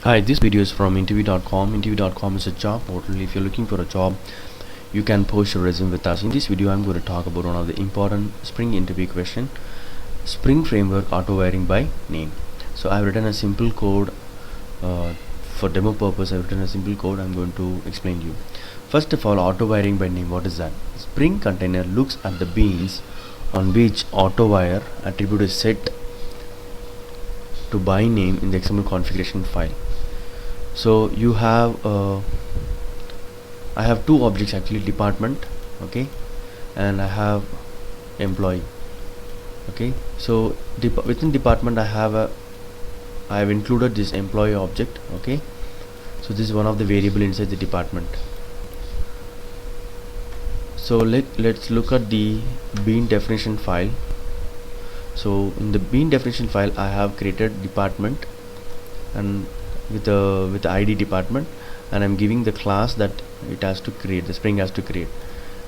Hi, this video is from interview.com. Interview.com is a job portal. If you're looking for a job, you can post your resume with us. In this video, I'm going to talk about one of the important Spring interview question: Spring Framework auto wiring by name. So I've written a simple code for demo purpose. I've written a simple code. I'm going to explain to you. First of all, auto wiring by name. What is that? Spring container looks at the beans on which auto wire attribute is set to by name in the XML configuration file. So you have I have two objects actually, department, okay, and I have employee, okay. So within department I have included this employee object, okay. So this is one of the variable inside the department. So let's look at the bean definition file. So in the bean definition file I have created department and with the ID department, and I'm giving the class that it has to create, the Spring has to create.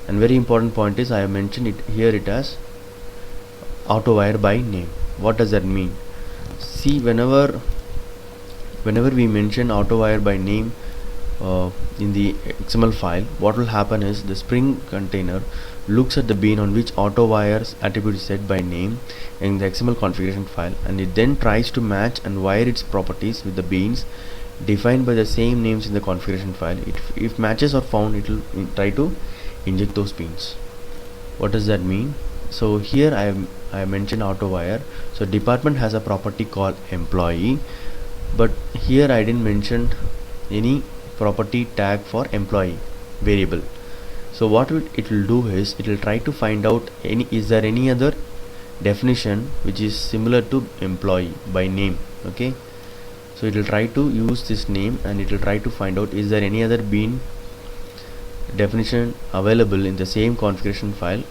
And very important point is I have mentioned it here, it has auto wire by name. What does that mean? See, whenever we mention auto wire by name in the XML file, what will happen is the Spring container looks at the bean on which auto wires attribute is set by name in the XML configuration file, and it then tries to match and wire its properties with the beans defined by the same names in the configuration file. If matches are found, it will try to inject those beans. What does that mean? So here I mentioned auto wire. So department has a property called employee, but here I didn't mention any property tag for employee variable. So what it will do is it will try to find out is there any other definition which is similar to employee by name, okay. So it will try to use this name and it will try to find out is there any other bean definition available in the same configuration file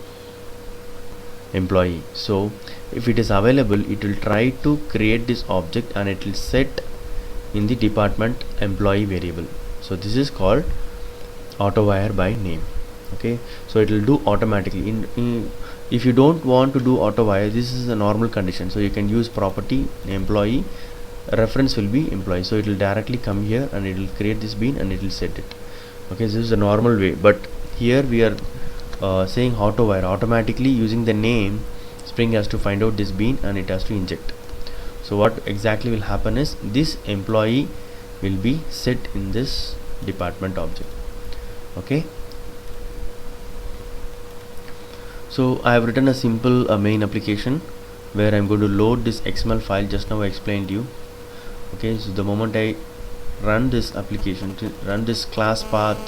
employee. So if it is available, it will try to create this object and it will set in the department employee variable. So this is called auto wire by name, okay. So it will do automatically. If you don't want to do auto wire, this is a normal condition, so you can use property employee, reference will be employee, so it will directly come here and it will create this bean and it will set it, okay. This is a normal way, but here we are saying auto wire. Automatically using the name, Spring has to find out this bean and it has to inject. So what exactly will happen is this employee will be set in this department object, okay. So I have written a simple main application where I'm going to load this XML file. Just now I explained to you, okay. So the moment I run this application, run this class path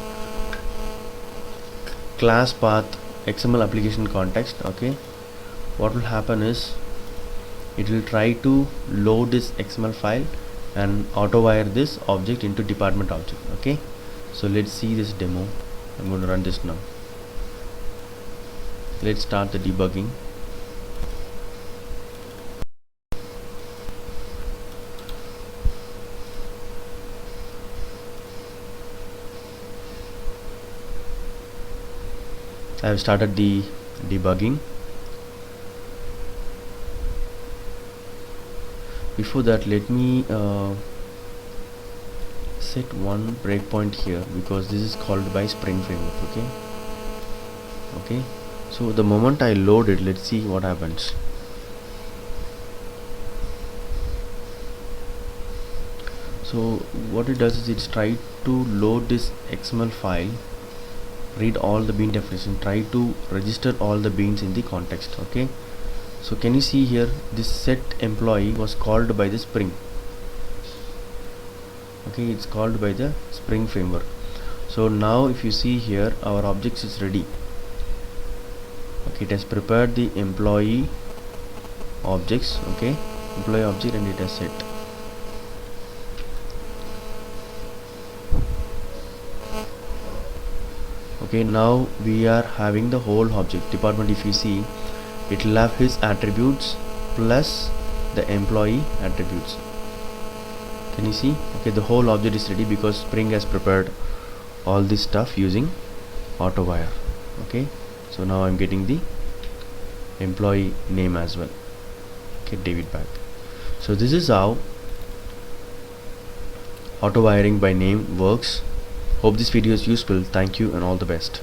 XML application context, okay, what will happen is it will try to load this XML file and auto wire this object into department object, okay. So let's see this demo. I'm going to run this now. Let's start the debugging. I have started the debugging. Before that, let me set one breakpoint here because this is called by Spring Framework, okay. So the moment I load it, let's see what happens. So what it does is it's try to load this XML file, read all the bean definition, try to register all the beans in the context, okay. So can you see here, this set employee was called by the Spring, okay, it's called by the Spring Framework. So now if you see here, our objects is ready, okay. It has prepared the employee objects, okay, employee object, and it has set. Okay, now we are having the whole object department. If you see, it will have his attributes plus the employee attributes. Can you see? Okay, the whole object is ready because Spring has prepared all this stuff using auto wire, okay. So now I'm getting the employee name as well. Okay, David back. So this is how auto wiring by name works. Hope this video is useful. Thank you and all the best.